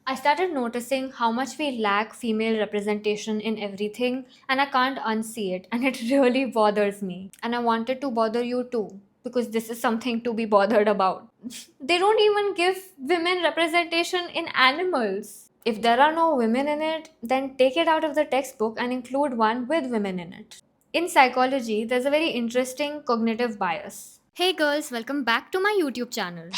I started noticing how much we lack female representation in everything, and I can't unsee it, and it really bothers me. And I wanted to bother you too, because this is something to be bothered about. They don't even give women representation in animals. If there are no women in it, then take it out of the textbook and include one with women in it. In psychology, there's a very interesting cognitive bias. Hey girls, welcome back to my YouTube channel.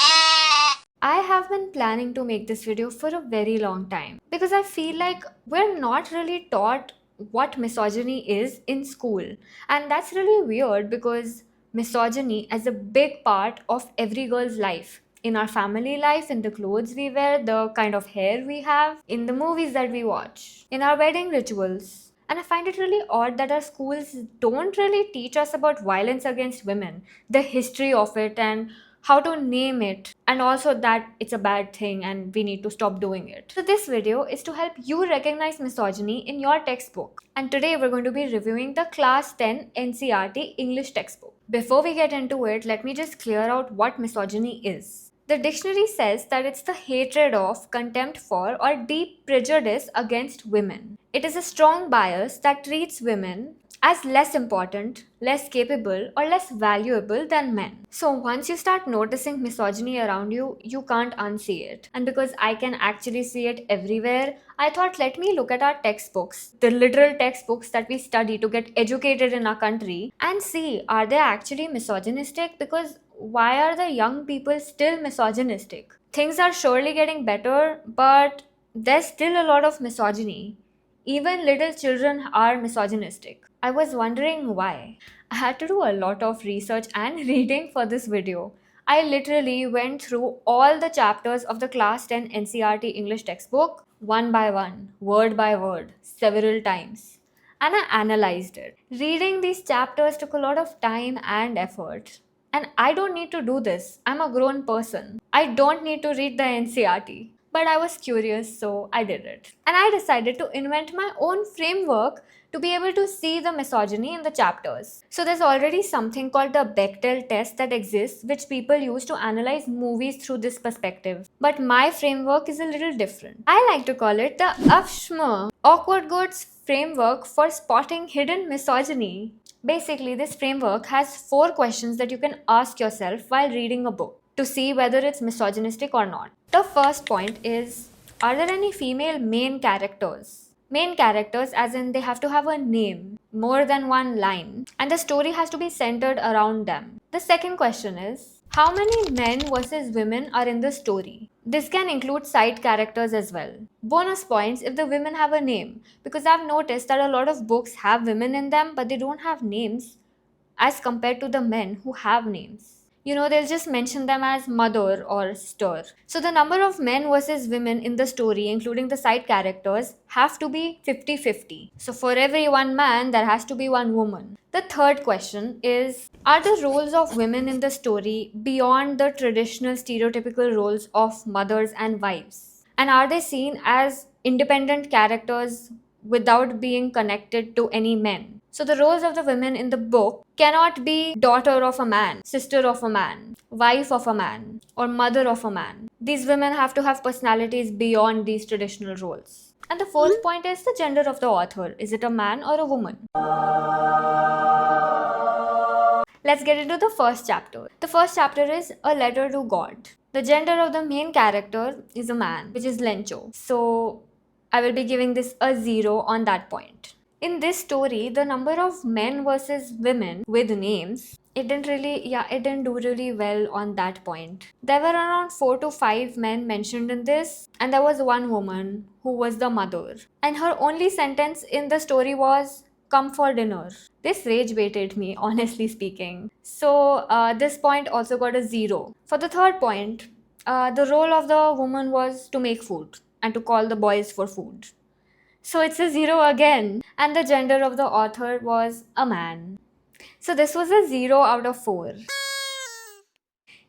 I have been planning to make this video for a very long time because I feel like we're not really taught what misogyny is in school. And that's really weird because misogyny is a big part of every girl's life. In our family life, in the clothes we wear, the kind of hair we have, in the movies that we watch, in our wedding rituals. And I find it really odd that our schools don't really teach us about violence against women, the history of it, and how to name it, and also that it's a bad thing and we need to stop doing it. So this video is to help you recognize misogyny in your textbook. And today we're going to be reviewing the class 10 NCERT English textbook. Before we get into it, let me just clear out what misogyny is. The dictionary says that it's the hatred of, contempt for, or deep prejudice against women. It is a strong bias that treats women as less important, less capable, or less valuable than men. So once you start noticing misogyny around you, you can't unsee it. And because I can actually see it everywhere, I thought let me look at our textbooks, the literal textbooks that we study to get educated in our country, and see are they actually misogynistic? Because why are the young people still misogynistic? Things are surely getting better, but there's still a lot of misogyny. Even little children are misogynistic. I was wondering why. I had to do a lot of research and reading for this video. I literally went through all the chapters of the class 10 NCERT English textbook one by one, word by word, several times. And I analyzed it. Reading these chapters took a lot of time and effort. And I don't need to do this. I'm a grown person. I don't need to read the NCERT. But I was curious, so I did it. And I decided to invent my own framework to be able to see the misogyny in the chapters. So there's already something called the Bechdel test that exists, which people use to analyze movies through this perspective. But my framework is a little different. I like to call it the AFSHM, Awkward Goods Framework for Spotting Hidden Misogyny. Basically, this framework has 4 questions that you can ask yourself while reading a book to see whether it's misogynistic or not. The first point is, are there any female main characters? Main characters, as in they have to have a name, more than one line, and the story has to be centered around them. The second question is, how many men versus women are in the story? This can include side characters as well. Bonus points if the women have a name, because I've noticed that a lot of books have women in them, but they don't have names as compared to the men who have names. They'll just mention them as mother or sister. So the number of men versus women in the story, including the side characters, have to be 50-50. So for every one man, there has to be one woman. The third question is, are the roles of women in the story beyond the traditional stereotypical roles of mothers and wives? And are they seen as independent characters without being connected to any men? So the roles of the women in the book cannot be daughter of a man, sister of a man, wife of a man, or mother of a man. These women have to have personalities beyond these traditional roles. And the fourth point is the gender of the author. Is it a man or a woman? Let's get into the first chapter. The first chapter is A Letter to God. The gender of the main character is a man, which is Lencho. So I will be giving this a 0 on that point. In this story, the number of men versus women with names, it didn't do really well on that point. There were around 4 to 5 men mentioned in this, and there was one woman who was the mother. And her only sentence in the story was, "Come for dinner." This rage baited me, honestly speaking. So this point also got a 0. For the third point, the role of the woman was to make food and to call the boys for food. So it's a 0 again. And the gender of the author was a man. So this was a 0 out of 4.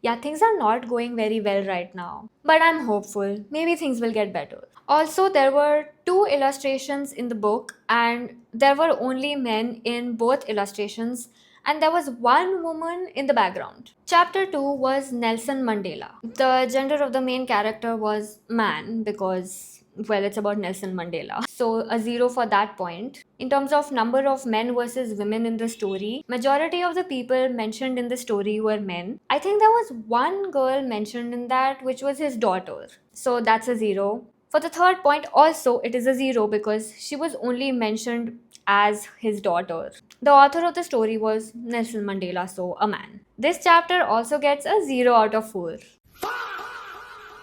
Yeah, things are not going very well right now. But I'm hopeful. Maybe things will get better. Also, there were 2 illustrations in the book, and there were only men in both illustrations. and there was one woman in the background. Chapter 2 was Nelson Mandela. The gender of the main character was man because, well, it's about Nelson Mandela. So a 0 for that point. In terms of number of men versus women in the story, majority of the people mentioned in the story were men. I think there was one girl mentioned in that, which was his daughter. So that's a 0. For the third point, also it is a 0 because she was only mentioned as his daughter. The author of the story was Nelson Mandela, so a man. This chapter also gets a 0 out of 4.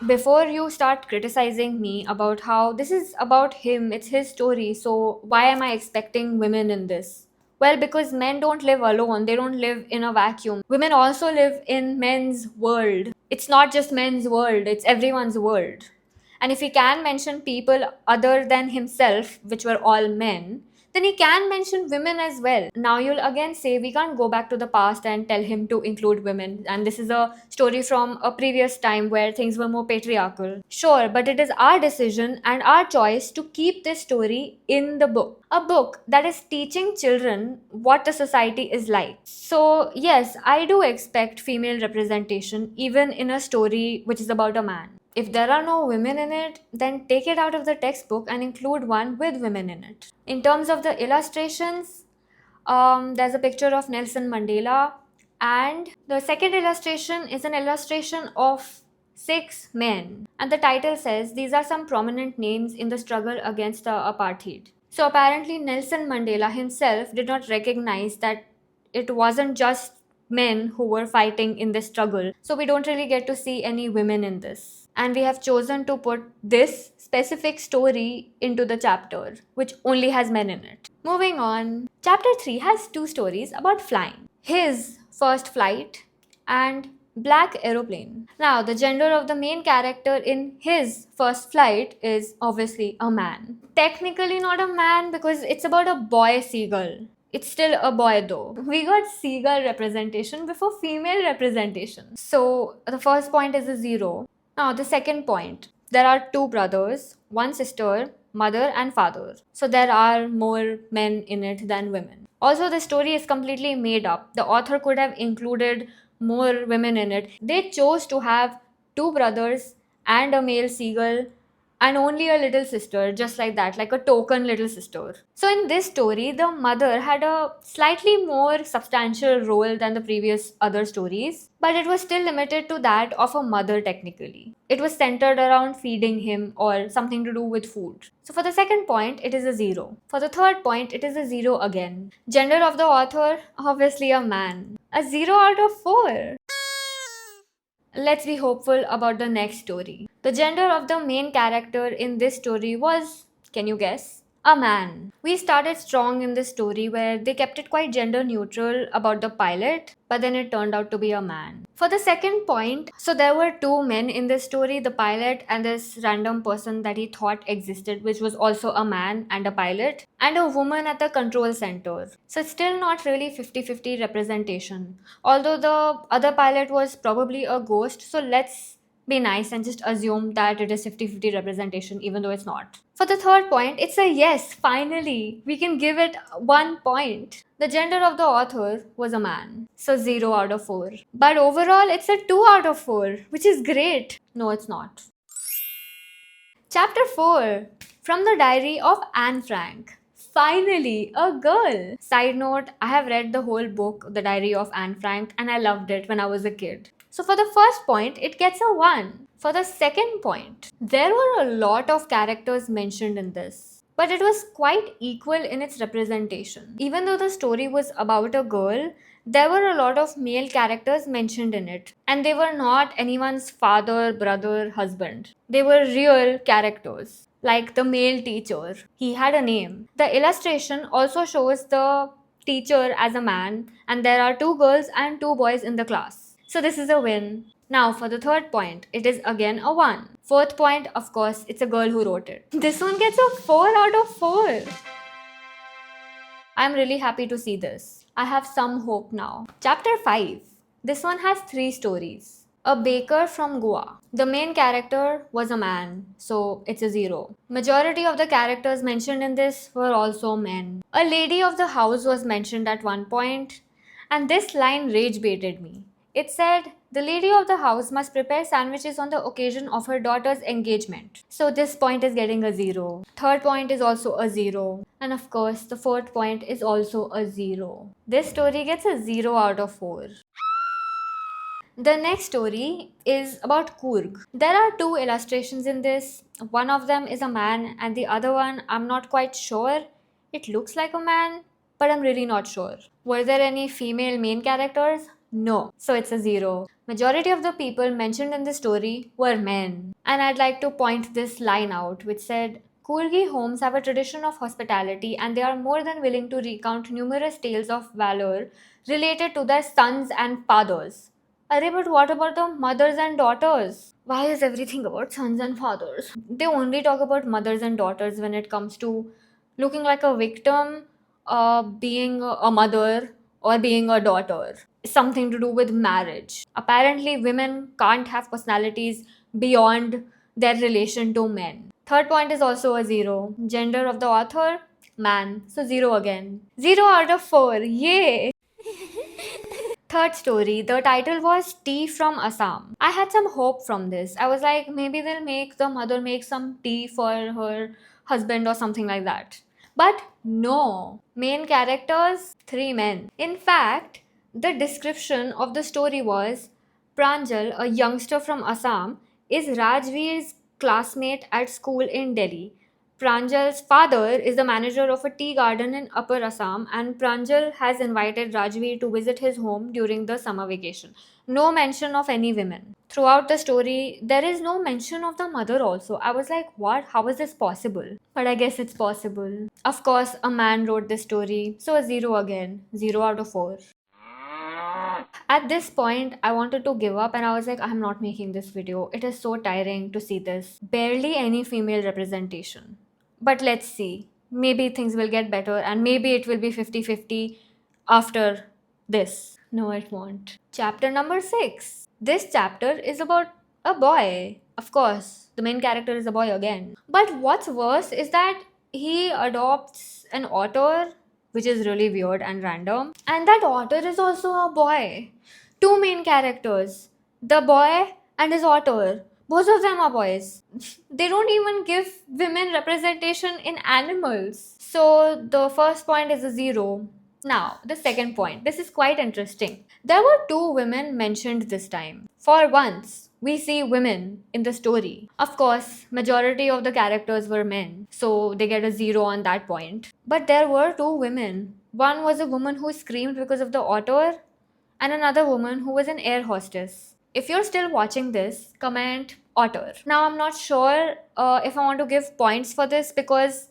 Before you start criticizing me about how this is about him, it's his story, so why am I expecting women in this? Well, because men don't live alone, they don't live in a vacuum. Women also live in men's world. It's not just men's world, it's everyone's world. And if he can mention people other than himself, which were all men, then he can mention women as well. Now you'll again say we can't go back to the past and tell him to include women. And this is a story from a previous time where things were more patriarchal. Sure, but it is our decision and our choice to keep this story in the book. A book that is teaching children what the society is like. So, yes, I do expect female representation even in a story which is about a man. If there are no women in it, then take it out of the textbook and include one with women in it. In terms of the illustrations, there's a picture of Nelson Mandela, and the second illustration is an illustration of 6 men. And the title says these are some prominent names in the struggle against the apartheid. So apparently, Nelson Mandela himself did not recognize that it wasn't just men who were fighting in this struggle. So we don't really get to see any women in this. And we have chosen to put this specific story into the chapter, which only has men in it. Moving on, chapter 3 has 2 stories about flying. His first flight and Black Aeroplane. Now, the gender of the main character in his first flight is obviously a man. Technically not a man because it's about a boy seagull. It's still a boy though. We got seagull representation before female representation. So the first point is a 0. Now, the second point, there are 2 brothers, 1 sister, mother and father. So there are more men in it than women. Also, the story is completely made up. The author could have included more women in it. They chose to have 2 brothers and a male seagull and only a little sister, just like that, like a token little sister. So in this story, the mother had a slightly more substantial role than the previous other stories, but it was still limited to that of a mother technically. It was centered around feeding him or something to do with food. So for the second point, it is a 0. For the third point, it is a 0 again. Gender of the author, obviously a man. A 0 out of 4. Let's be hopeful about the next story. The gender of the main character in this story was, can you guess? A man. We started strong in this story where they kept it quite gender neutral about the pilot, but then it turned out to be a man. For the second point, so there were 2 men in this story, the pilot and this random person that he thought existed, which was also a man and a pilot, and a woman at the control center. So it's still not really 50-50 representation. Although the other pilot was probably a ghost, so let's be nice and just assume that it is 50-50 representation even though it's not. For the third point, it's a yes, finally. We can give it 1 point. The gender of the author was a man, so 0 out of 4. But overall, it's a 2 out of 4, which is great. No, it's not. Chapter 4, From the Diary of Anne Frank. Finally, a girl. Side note, I have read the whole book, The Diary of Anne Frank, and I loved it when I was a kid. So for the first point, it gets a 1. For the second point, there were a lot of characters mentioned in this, but it was quite equal in its representation. Even though the story was about a girl, there were a lot of male characters mentioned in it, and they were not anyone's father, brother, husband. They were real characters, like the male teacher. He had a name. The illustration also shows the teacher as a man, and there are 2 girls and 2 boys in the class. So this is a win. Now for the third point, it is again a 1. Fourth point, of course, it's a girl who wrote it. This one gets a 4 out of 4. I'm really happy to see this. I have some hope now. Chapter 5. This one has 3 stories. A baker from Goa. The main character was a man, so it's a 0. Majority of the characters mentioned in this were also men. A lady of the house was mentioned at one point, And this line rage baited me. It said, the lady of the house must prepare sandwiches on the occasion of her daughter's engagement. So this point is getting a 0. Third point is also a 0. And of course, the fourth point is also a 0. This story gets a 0 out of 4. The next story is about Coorg. There are two illustrations in this. One of them is a man, and the other one, I'm not quite sure. It looks like a man, but I'm really not sure. Were there any female main characters? No. So it's a 0. Majority of the people mentioned in the story were men. And I'd like to point this line out, which said, Coorgi homes have a tradition of hospitality and they are more than willing to recount numerous tales of valor related to their sons and fathers. Arey, but what about the mothers and daughters? Why is everything about sons and fathers? They only talk about mothers and daughters when it comes to looking like a victim, being a mother, or being a daughter. Something to do with marriage. Apparently, women can't have personalities beyond their relation to men. Third point is also a 0. Gender of the author? Man. So 0 again. 0 out of 4. Yay! Third story, the title was Tea from Assam. I had some hope from this. I was like, maybe they'll make the mother make some tea for her husband or something like that. But no, main characters, 3 men. In fact, the description of the story was Pranjal, a youngster from Assam, is Rajveer's classmate at school in Delhi. Pranjal's father is the manager of a tea garden in Upper Assam, and Pranjal has invited Rajveer to visit his home during the summer vacation. No mention of any women. Throughout the story, there is no mention of the mother also. I was like, what? How is this possible? But I guess it's possible. Of course, a man wrote this story, so a 0 again. 0 out of 4. At this point, I wanted to give up and I was like, I'm not making this video. It is so tiring to see this. Barely any female representation. But let's see. Maybe things will get better and maybe it will be 50-50 after this. No, it won't. Chapter number 6. This chapter is about a boy. Of course, the main character is a boy again. But what's worse is that he adopts an otter, which is really weird and random. And that otter is also a boy. Two main characters, the boy and his otter. Both of them are boys. They don't even give women representation in animals. So the first point is a 0. Now, the second point. This is quite interesting. There were 2 women mentioned this time. For once, we see women in the story. Of course, majority of the characters were men, so they get a 0 on that point. But there were 2 women. One was a woman who screamed because of the otter, and another woman who was an air hostess. If you're still watching this, comment otter. Now, I'm not sure if I want to give points for this because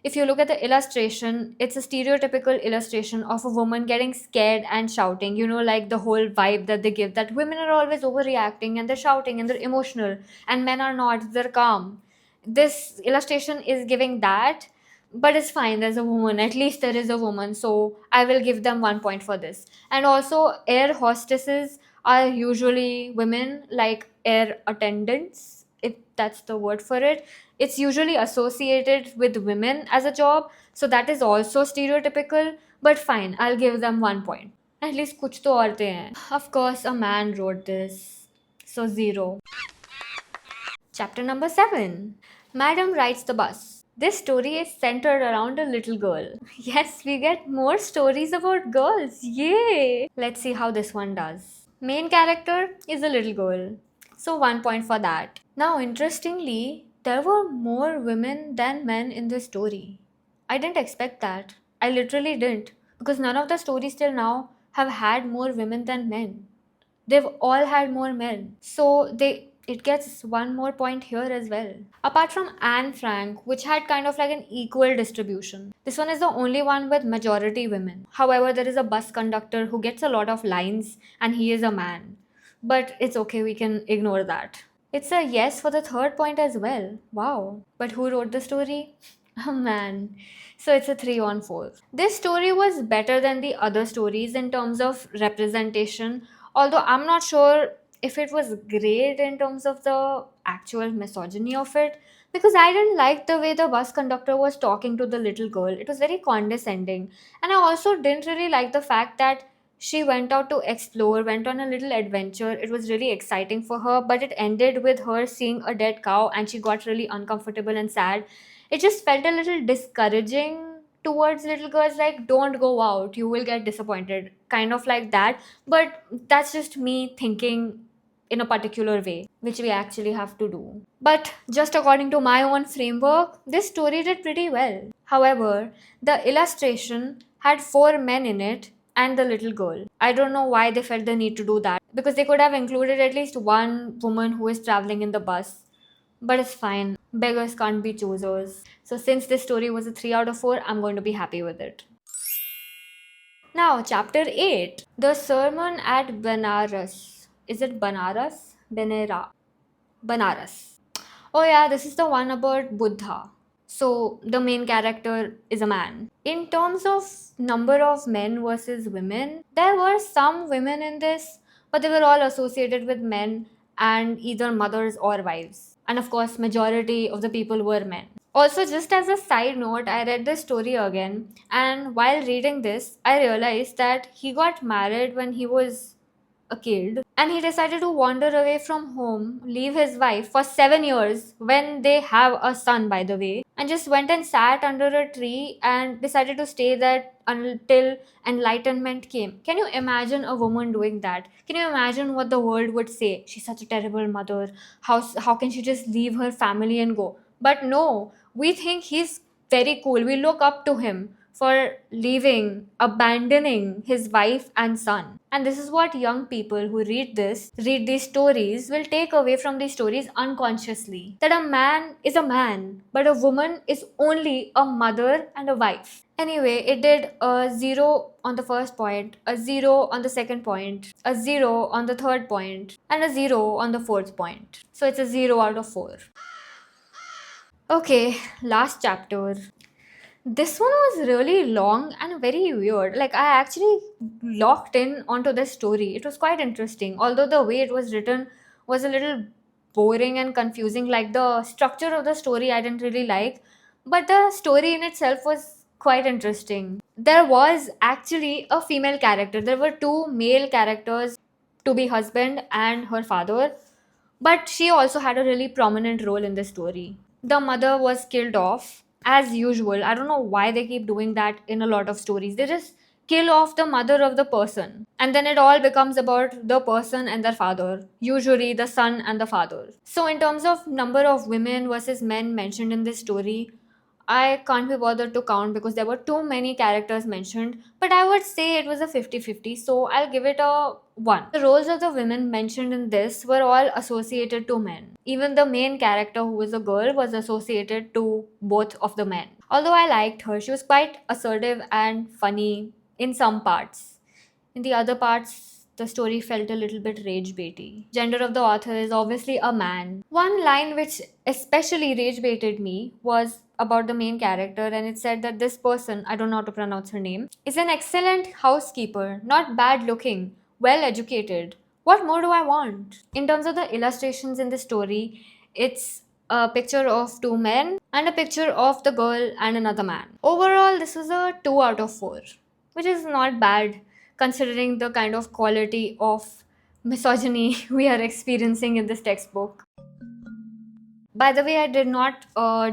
if you look at the illustration, it's a stereotypical illustration of a woman getting scared and shouting. You know, like the whole vibe that they give, that women are always overreacting and they're shouting and they're emotional, and men are not, they're calm. This illustration is giving that, but it's fine. There's a woman, at least there is a woman, so I will give them 1 point for this. And also, air hostesses are usually women, like air attendants, if that's the word for it. It's usually associated with women as a job, so that is also stereotypical, but fine, I'll give them 1 point. At least kuch to औरतें हैं. Of course, a man wrote this, so 0. Chapter number 7. Madam Rides the Bus. This story is centered around a little girl. Yes, we get more stories about girls. Yay! Let's see how this one does. Main character is a little girl, so 1 point for that. Now, interestingly, there were more women than men in this story. I didn't expect that. I literally didn't, because none of the stories till now have had more women than men. They've all had more men. So it gets 1 more point here as well. Apart from Anne Frank, which had kind of like an equal distribution. This one is the only one with majority women. However, there is a bus conductor who gets a lot of lines and he is a man. But it's okay, we can ignore that. It's a yes for the third point as well. Wow. But who wrote the story? A man. So it's a 3 on 4. This story was better than the other stories in terms of representation, although I'm not sure if it was great in terms of the actual misogyny of it, because I didn't like the way the bus conductor was talking to the little girl. It was very condescending. And I also didn't really like the fact that She went out to explore, went on a little adventure. It was really exciting for her, but it ended with her seeing a dead cow and she got really uncomfortable and sad. It just felt a little discouraging towards little girls, like, don't go out, you will get disappointed, kind of like that. But that's just me thinking in a particular way, which we actually have to do. But just according to my own framework, this story did pretty well. However, the illustration had four men in it and the little girl. I don't know why they felt the need to do that, because they could have included at least one woman who is traveling in the bus. But it's fine. Beggars can't be choosers. So, since this story was a 3 out of 4, I'm going to be happy with it. Now, chapter 8, The Sermon at Banaras. Is it Banaras? Benera. Banaras. Oh, yeah, this is the one about Buddha. So, the main character is a man. In terms of number of men versus women, there were some women in this, but they were all associated with men and either mothers or wives. And of course, majority of the people were men. Also, just as a side note, I read this story again, and while reading this, I realized that he got married when he was a kid, and he decided to wander away from home, leave his wife for 7 years when they have a son, by the way, and just went and sat under a tree and decided to stay there until enlightenment came. Can you imagine a woman doing that? Can you imagine what the world would say? She's such a terrible mother. How can she just leave her family and go? But no, we think he's very cool. We look up to him for leaving, abandoning his wife and son. And this is what young people who read these stories, will take away from these stories unconsciously. That a man is a man, but a woman is only a mother and a wife. Anyway, it did a 0 on the first point, a 0 on the second point, a 0 on the third point, and a 0 on the fourth point. So it's a 0 out of 4. Okay, last chapter. This one was really long and very weird. Like, I actually locked in onto this story. It was quite interesting, although the way it was written was a little boring and confusing. Like, the structure of the story I didn't really like, but the story in itself was quite interesting. There was actually a female character, there were two male characters, to be husband and her father, but she also had a really prominent role in the story. The mother was killed off, as usual. I don't know why they keep doing that in a lot of stories. They just kill off the mother of the person, and then it all becomes about the person and their father, usually the son and the father. So, in terms of number of women versus men mentioned in this story, I can't be bothered to count because there were too many characters mentioned, but I would say it was a 50-50, so I'll give it a 1. The roles of the women mentioned in this were all associated to men. Even the main character, who was a girl, was associated to both of the men. Although I liked her, she was quite assertive and funny in some parts. In the other parts, the story felt a little bit rage baity. Gender of the author is obviously a man. One line which especially rage baited me was about the main character, and it said that this person, I don't know how to pronounce her name, is an excellent housekeeper, not bad looking, well educated. What more do I want? In terms of the illustrations in the story, it's a picture of two men and a picture of the girl and another man. Overall, this was a 2 out of 4, which is not bad considering the kind of quality of misogyny we are experiencing in this textbook. By the way, I did not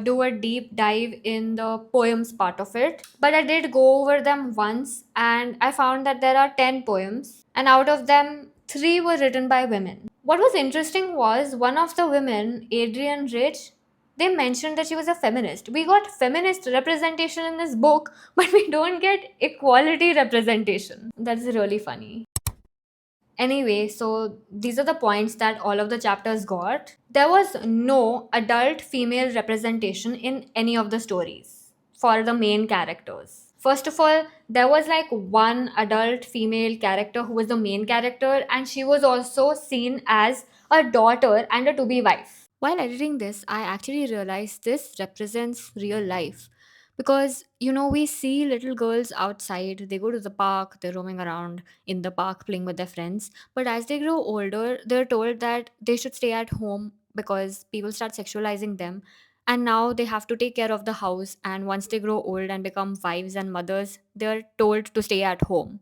do a deep dive in the poems part of it, but I did go over them once and I found that there are 10 poems, and out of them, 3 were written by women. What was interesting was one of the women, Adrienne Rich, they mentioned that she was a feminist. We got feminist representation in this book, but we don't get equality representation. That's really funny. Anyway, so these are the points that all of the chapters got. There was no adult female representation in any of the stories for the main characters. First of all, there was like one adult female character who was the main character, and she was also seen as a daughter and a to be wife. While editing this, I actually realized this represents real life because we see little girls outside, they go to the park, they're roaming around in the park playing with their friends, but as they grow older they're told that they should stay at home because people start sexualizing them, and now they have to take care of the house, and once they grow old and become wives and mothers, they're told to stay at home.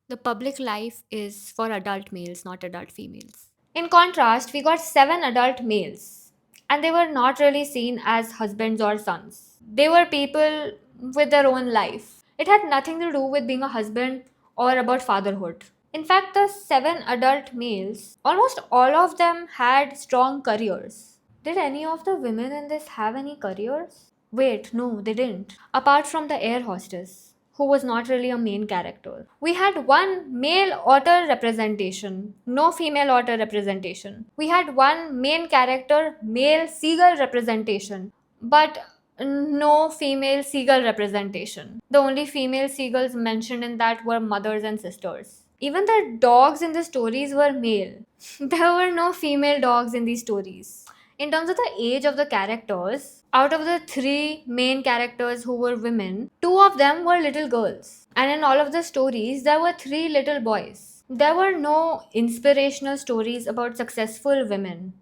The public life is for adult males, not adult females. In contrast, we got seven adult males, and they were not really seen as husbands or sons. They were people with their own life. It had nothing to do with being a husband or about fatherhood. In fact, the seven adult males, almost all of them had strong careers. Did any of the women in this have any careers? Wait, no, they didn't. Apart from the air hostess, who was not really a main character. We had one male otter representation, no female otter representation. We had one main character, male seagull representation, but no female seagull representation. The only female seagulls mentioned in that were mothers and sisters. Even the dogs in the stories were male. There were no female dogs in these stories. In terms of the age of the characters, out of the three main characters who were women, two of them were little girls. And in all of the stories, there were three little boys. There were no inspirational stories about successful women.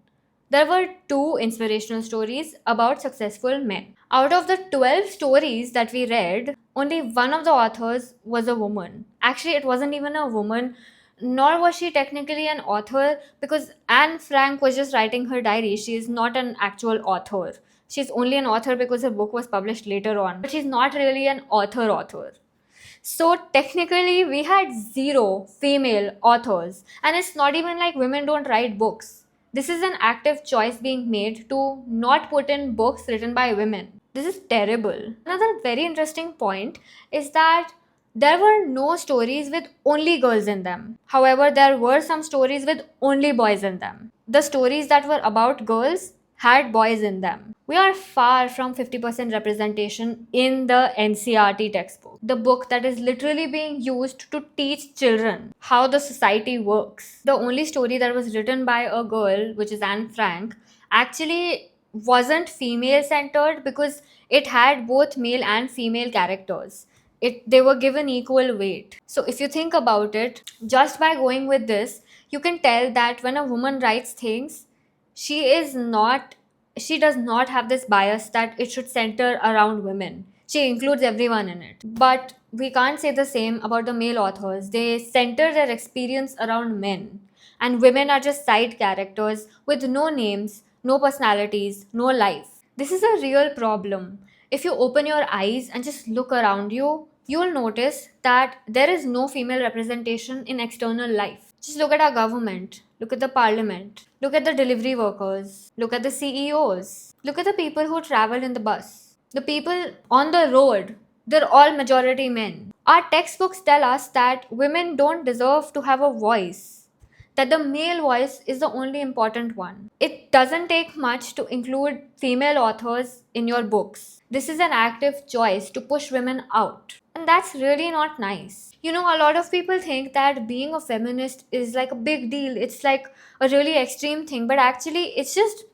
There were two inspirational stories about successful men. Out of the 12 stories that we read, only one of the authors was a woman. Actually, it wasn't even a woman, nor was she technically an author because Anne Frank was just writing her diary. She is not an actual author. She's only an author because her book was published later on, but she's not really an author. So technically, we had zero female authors, and it's not even like women don't write books. This is an active choice being made to not put in books written by women. This is terrible. Another very interesting point is that there were no stories with only girls in them. However, there were some stories with only boys in them. The stories that were about girls had boys in them. We are far from 50% representation in the NCERT textbook, the book that is literally being used to teach children how the society works. The only story that was written by a girl, which is Anne Frank, actually wasn't female centered because it had both male and female characters. They were given equal weight. So if you think about it, just by going with this, you can tell that when a woman writes things, she does not have this bias that it should center around women. She includes everyone in it. But we can't say the same about the male authors. They center their experience around men, and women are just side characters with no names, no personalities, no life. This is a real problem. If you open your eyes and just look around you, you'll notice that there is no female representation in external life. Just look at our government, look at the parliament, look at the delivery workers, look at the CEOs, look at the people who travel in the bus, the people on the road. They're all majority men. Our textbooks tell us that women don't deserve to have a voice, that the male voice is the only important one. It doesn't take much to include female authors in your books. This is an active choice to push women out. And that's really not nice. You know, a lot of people think that being a feminist is like a big deal. It's like a really extreme thing, but actually, it's just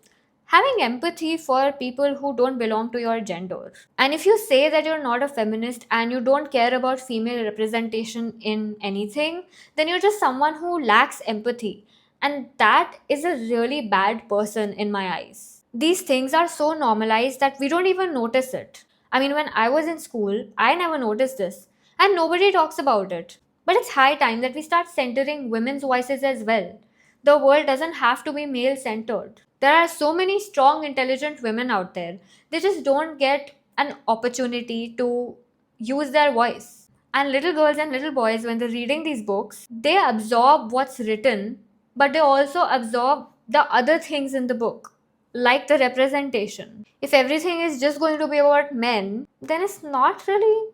having empathy for people who don't belong to your gender. And if you say that you're not a feminist and you don't care about female representation in anything, then you're just someone who lacks empathy. And that is a really bad person in my eyes. These things are so normalized that we don't even notice it. I mean, when I was in school, I never noticed this, and nobody talks about it. But it's high time that we start centering women's voices as well. The world doesn't have to be male centered. There are so many strong, intelligent women out there. They just don't get an opportunity to use their voice. And little girls and little boys, when they're reading these books, they absorb what's written, but they also absorb the other things in the book, like the representation. If everything is just going to be about men, then it's not really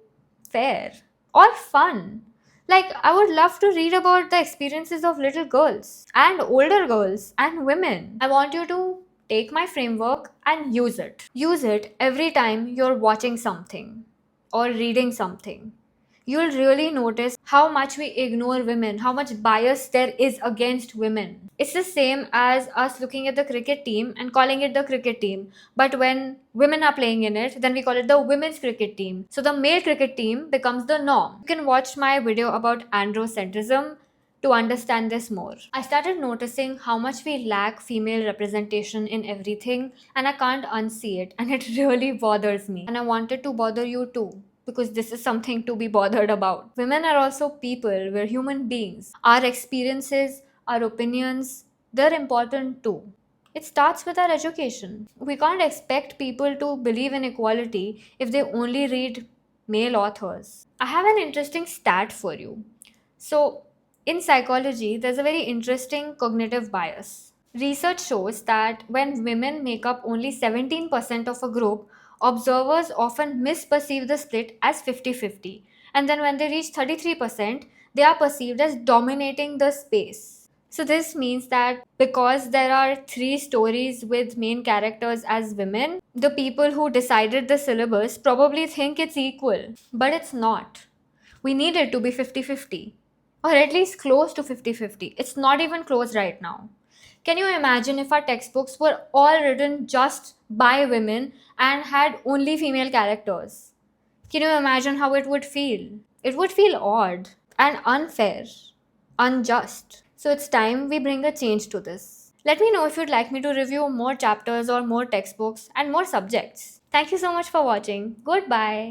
fair or fun. Like, I would love to read about the experiences of little girls and older girls and women. I want you to take my framework and use it. Use it every time you're watching something or reading something. You'll really notice how much we ignore women, how much bias there is against women. It's the same as us looking at the cricket team and calling it the cricket team. But when women are playing in it, then we call it the women's cricket team. So the male cricket team becomes the norm. You can watch my video about androcentrism to understand this more. I started noticing how much we lack female representation in everything, and I can't unsee it, and it really bothers me. And I wanted to bother you too, because this is something to be bothered about. Women are also people, we're human beings. Our experiences, our opinions, they're important too. It starts with our education. We can't expect people to believe in equality if they only read male authors. I have an interesting stat for you. So, in psychology, there's a very interesting cognitive bias. Research shows that when women make up only 17% of a group, observers often misperceive the split as 50-50. And then when they reach 33%, they are perceived as dominating the space. So, this means that because there are three stories with main characters as women, the people who decided the syllabus probably think it's equal, but it's not. We need it to be 50-50, or at least close to 50-50. It's not even close right now. Can you imagine if our textbooks were all written just by women and had only female characters? Can you imagine how it would feel? It would feel odd and unfair, unjust. So it's time we bring a change to this. Let me know if you'd like me to review more chapters or more textbooks and more subjects. Thank you so much for watching. Goodbye.